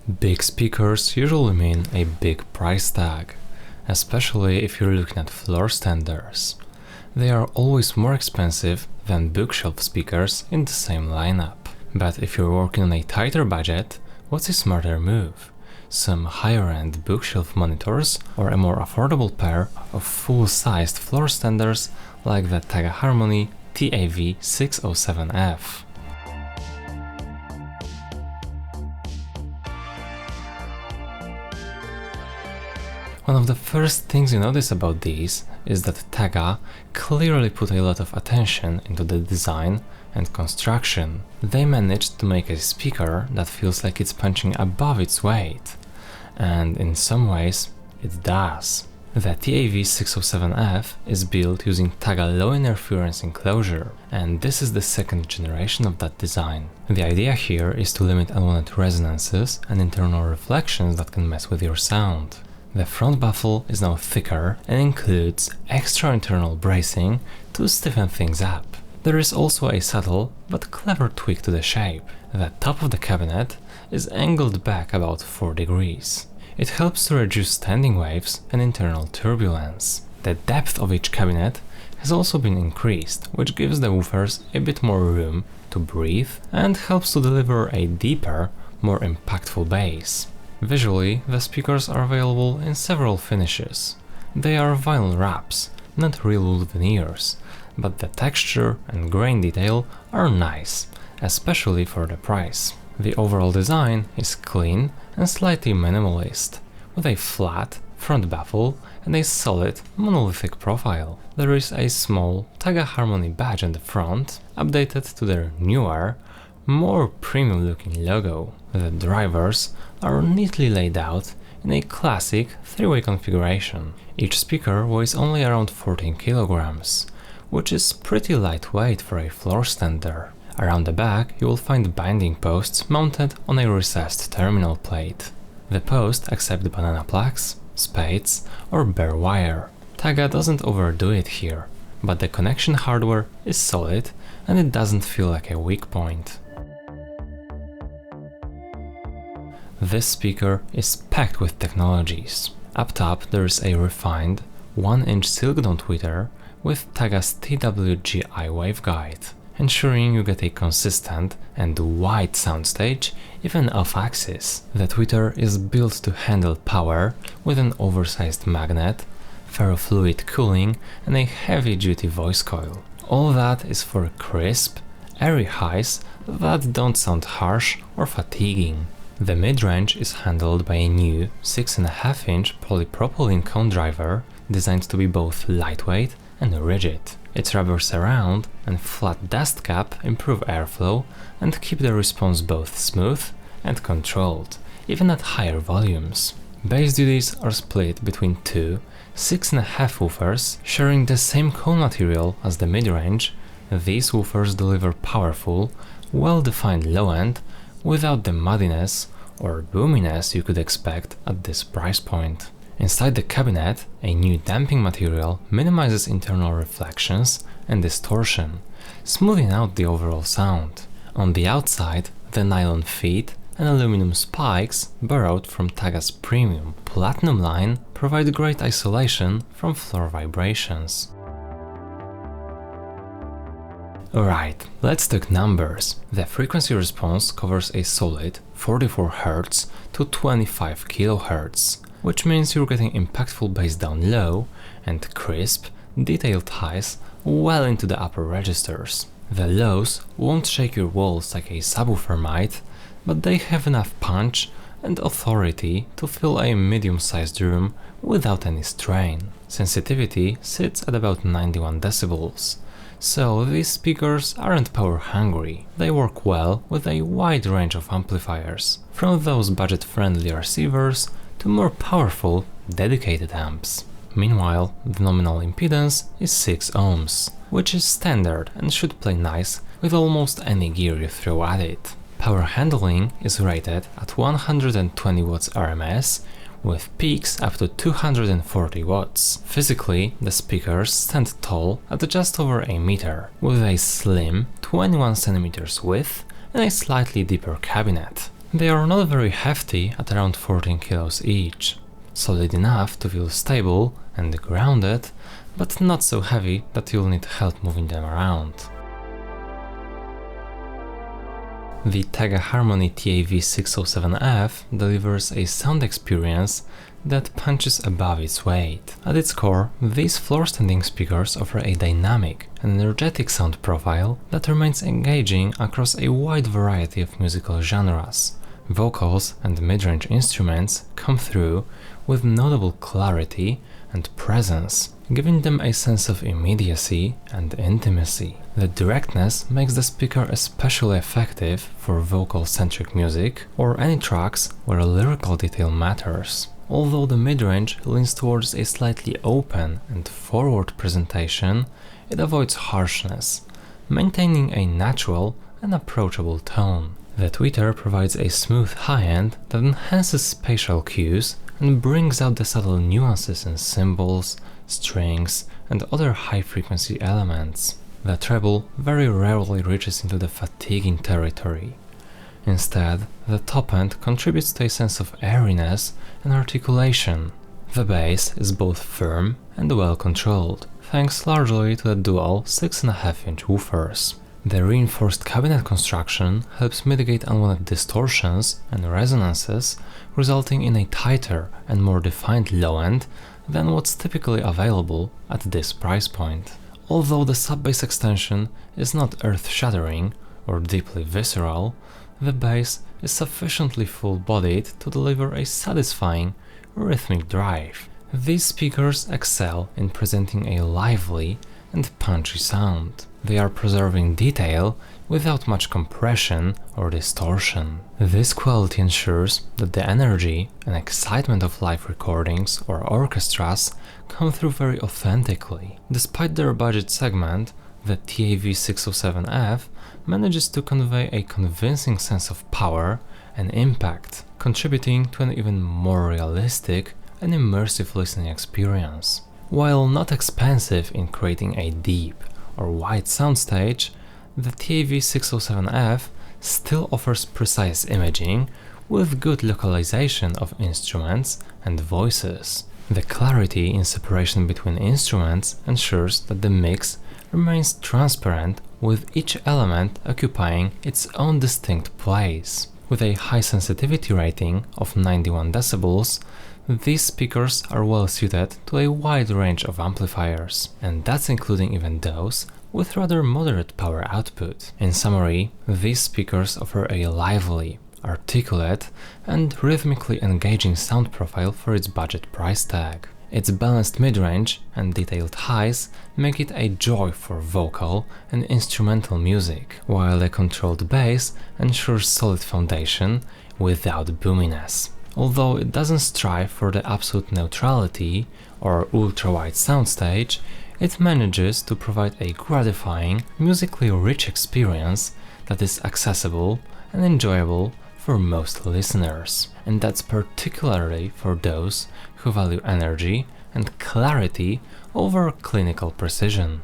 Big speakers usually mean a big price tag, especially if you're looking at floor standers. They are always more expensive than bookshelf speakers in the same lineup. But if you're working on a tighter budget, what's a smarter move? Some higher-end bookshelf monitors or a more affordable pair of full-sized floor standers like the Taga Harmony TAV607F. One of the first things you notice about these is that Taga clearly put a lot of attention into the design and construction. They managed to make a speaker that feels like it's punching above its weight, and in some ways it does. The TAV607F is built using Taga low interference enclosure, and this is the second generation of that design. The idea here is to limit unwanted resonances and internal reflections that can mess with your sound. The front baffle is now thicker and includes extra internal bracing to stiffen things up. There is also a subtle but clever tweak to the shape. The top of the cabinet is angled back about 4 degrees. It helps to reduce standing waves and internal turbulence. The depth of each cabinet has also been increased, which gives the woofers a bit more room to breathe and helps to deliver a deeper, more impactful bass. Visually, the speakers are available in several finishes. They are vinyl wraps, not real wood veneers, but the texture and grain detail are nice, especially for the price. The overall design is clean and slightly minimalist, with a flat front baffle and a solid monolithic profile. There is a small Taga Harmony badge on the front, updated to their newer, more premium looking logo. The drivers are neatly laid out in a classic 3-way configuration. Each speaker weighs only around 14 kilograms, which is pretty lightweight for a floor stander. Around the back you will find binding posts mounted on a recessed terminal plate. The posts accept banana plugs, spades or bare wire. Taga doesn't overdo it here, but the connection hardware is solid and it doesn't feel like a weak point. This speaker is packed with technologies. Up top there is a refined 1-inch silk dome tweeter with Taga's TWG-I WaveGuide, ensuring you get a consistent and wide soundstage even off-axis. The tweeter is built to handle power with an oversized magnet, ferrofluid cooling and a heavy-duty voice coil. All that is for crisp, airy highs that don't sound harsh or fatiguing. The mid-range is handled by a new 6.5-inch polypropylene cone driver designed to be both lightweight and rigid. Its rubber surround and flat dust cap improve airflow and keep the response both smooth and controlled, even at higher volumes. Bass duties are split between two 6.5 woofers sharing the same cone material as the mid-range. These woofers deliver powerful, well-defined low-end without the muddiness or boominess you could expect at this price point. Inside the cabinet, a new damping material minimizes internal reflections and distortion, smoothing out the overall sound. On the outside, the nylon feet and aluminum spikes borrowed from Taga's premium Platinum line provide great isolation from floor vibrations. Alright, let's talk numbers. The frequency response covers a solid 44 Hz to 25 kHz, which means you're getting impactful bass down low and crisp, detailed highs well into the upper registers. The lows won't shake your walls like a subwoofer might, but they have enough punch and authority to fill a medium-sized room without any strain. Sensitivity sits at about 91 decibels. So these speakers aren't power hungry. They work well with a wide range of amplifiers, from those budget-friendly receivers to more powerful, dedicated amps. Meanwhile, the nominal impedance is 6 ohms, which is standard and should play nice with almost any gear you throw at it. Power handling is rated at 120 watts RMS, with peaks up to 240 watts. Physically, the speakers stand tall at just over a meter, with a slim 21 cm width and a slightly deeper cabinet. They are not very hefty at around 14 kilos each, solid enough to feel stable and grounded, but not so heavy that you'll need help moving them around. The Taga Harmony TAV607F delivers a sound experience that punches above its weight. At its core, these floor-standing speakers offer a dynamic and energetic sound profile that remains engaging across a wide variety of musical genres. Vocals and mid-range instruments come through with notable clarity and presence, giving them a sense of immediacy and intimacy. The directness makes the speaker especially effective for vocal-centric music or any tracks where lyrical detail matters. Although the mid-range leans towards a slightly open and forward presentation, it avoids harshness, maintaining a natural and approachable tone. The tweeter provides a smooth high-end that enhances spatial cues and brings out the subtle nuances in cymbals, strings, and other high-frequency elements. The treble very rarely reaches into the fatiguing territory. Instead, the top end contributes to a sense of airiness and articulation. The bass is both firm and well controlled, thanks largely to the dual 6.5-inch woofers. The reinforced cabinet construction helps mitigate unwanted distortions and resonances, resulting in a tighter and more defined low end than what's typically available at this price point. Although the sub-bass extension is not earth-shattering or deeply visceral, the bass is sufficiently full-bodied to deliver a satisfying, rhythmic drive. These speakers excel in presenting a lively and punchy sound. They are preserving detail without much compression or distortion. This quality ensures that the energy and excitement of live recordings or orchestras come through very authentically. Despite their budget segment, the TAV607F manages to convey a convincing sense of power and impact, contributing to an even more realistic and immersive listening experience. While not expensive in creating a deep or wide soundstage, the TAV607F still offers precise imaging with good localization of instruments and voices. The clarity in separation between instruments ensures that the mix remains transparent, with each element occupying its own distinct place. With a high sensitivity rating of 91 decibels, these speakers are well suited to a wide range of amplifiers, and that's including even those with rather moderate power output. In summary, these speakers offer a lively, articulate, and rhythmically engaging sound profile for its budget price tag. Its balanced mid-range and detailed highs make it a joy for vocal and instrumental music, while a controlled bass ensures solid foundation without boominess. Although it doesn't strive for the absolute neutrality or ultra-wide soundstage, it manages to provide a gratifying, musically rich experience that is accessible and enjoyable for most listeners. And that's particularly for those who value energy and clarity over clinical precision.